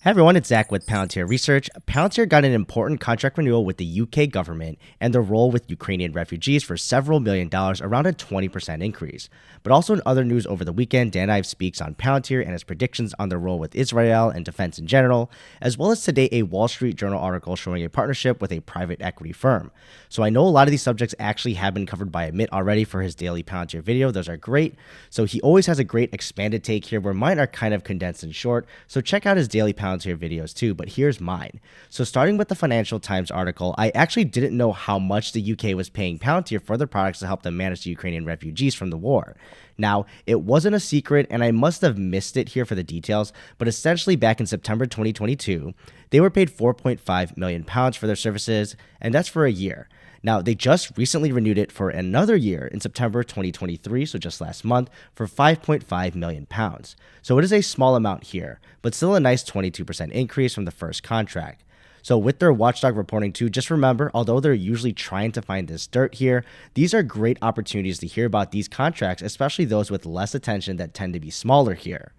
Hey everyone, it's Zach with Palantir Research. Palantir got an important contract renewal with the UK government and their role with Ukrainian refugees for several $1 million, around a 20% increase. But also in other news over the weekend, Dan Ives speaks on Palantir and his predictions on their role with Israel and defense in general, as well as today a Wall Street Journal article showing a partnership with a private equity firm. So I know a lot of these subjects actually have been covered by Amit already for his daily Palantir video. Those are great. So he always has a great expanded take here where mine are kind of condensed and short. So check out his daily Palantir videos too, but here's mine. So starting with the Financial Times article, I actually didn't know how much the UK was paying Palantir for their products to help them manage the Ukrainian refugees from the war. Now, it wasn't a secret, and I must have missed it here for the details, but essentially back in September 2022, they were paid £4.5 million for their services, and that's for a year. Now, they just recently renewed it for another year in September 2023, so just last month, for £5.5 million. So it is a small amount here, but still a nice 22% increase from the first contract. So with their watchdog reporting too, just remember, although they're usually trying to find this dirt here, these are great opportunities to hear about these contracts, especially those with less attention that tend to be smaller here.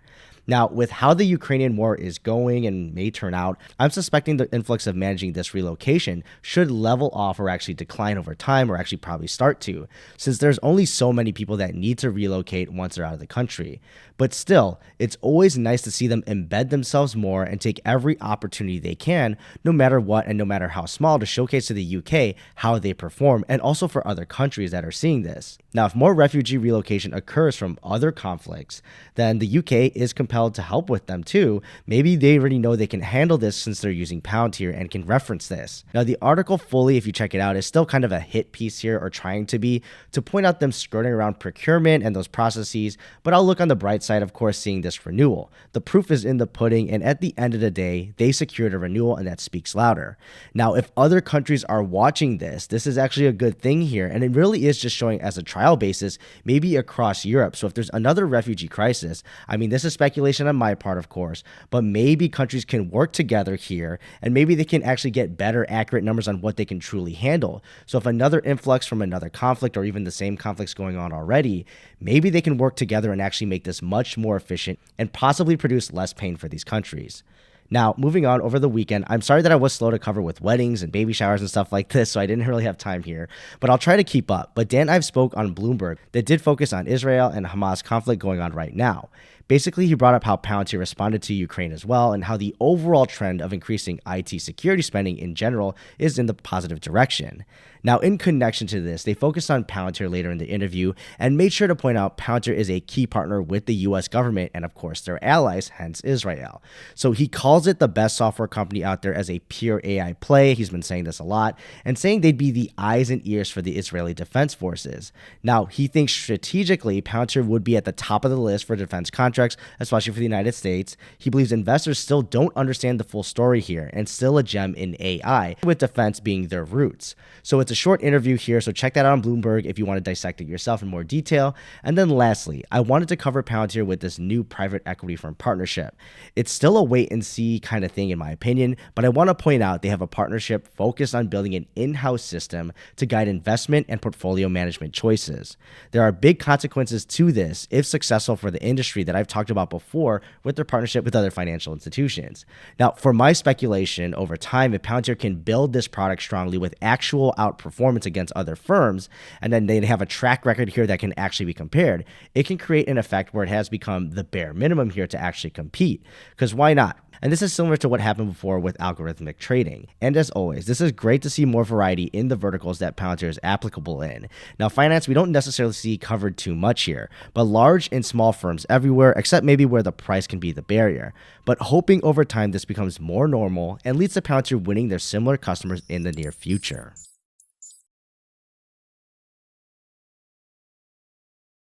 Now, with how the Ukrainian war is going and may turn out, I'm suspecting the influx of managing this relocation should level off or actually decline over time, or actually probably start to, since there's only so many people that need to relocate once they're out of the country. But still, it's always nice to see them embed themselves more and take every opportunity they can, no matter what and no matter how small, to showcase to the UK how they perform, and also for other countries that are seeing this. Now, if more refugee relocation occurs from other conflicts, then the UK is compelled to help with them too. Maybe they already know they can handle this since they're using Palantir and can reference this. Now, the article fully, if you check it out, is still kind of a hit piece here, or trying to be, to point out them skirting around procurement and those processes, but I'll look on the bright side, of course, seeing this renewal. The proof is in the pudding, and at the end of the day, they secured a renewal, and that speaks louder. Now, if other countries are watching this, this is actually a good thing here, and it really is just showing as a trial basis, maybe across Europe. So if there's another refugee crisis, I mean, this is speculation on my part, of course, but maybe countries can work together here, and maybe they can actually get better, accurate numbers on what they can truly handle. So if another influx from another conflict, or even the same conflicts going on already, maybe they can work together and actually make this much more efficient and possibly produce less pain for these countries. Now, moving on, over the weekend, I'm sorry that I was slow to cover with weddings and baby showers and stuff like this, so I didn't really have time here, but I'll try to keep up. But Dan Ives spoke on Bloomberg that did focus on Israel and Hamas conflict going on right now. Basically, he brought up how Palantir responded to Ukraine as well, and how the overall trend of increasing IT security spending in general is in the positive direction. Now, in connection to this, they focused on Palantir later in the interview and made sure to point out Palantir is a key partner with the US government and, of course, their allies, hence Israel. So he calls it the best software company out there as a pure AI play. He's been saying this a lot, and saying they'd be the eyes and ears for the Israeli Defense Forces. Now, he thinks strategically Palantir would be at the top of the list for defense contracts, especially for the United States. He believes investors still don't understand the full story here, and still a gem in AI, with defense being their roots. So it's a short interview here, so check that out on Bloomberg if you want to dissect it yourself in more detail. And then lastly, I wanted to cover Palantir with this new private equity firm partnership. It's still a wait and see kind of thing in my opinion, but I want to point out they have a partnership focused on building an in-house system to guide investment and portfolio management choices. There are big consequences to this if successful for the industry that I've talked about before with their partnership with other financial institutions. Now, for my speculation, over time, if Palantir can build this product strongly with actual outperformance against other firms, and then they have a track record here that can actually be compared, it can create an effect where it has become the bare minimum here to actually compete. Because why not? And this is similar to what happened before with algorithmic trading. And as always, this is great to see more variety in the verticals that Palantir is applicable in. Now, finance, we don't necessarily see covered too much here, but large and small firms everywhere, except maybe where the price can be the barrier. But hoping over time this becomes more normal and leads to Palantir winning their similar customers in the near future.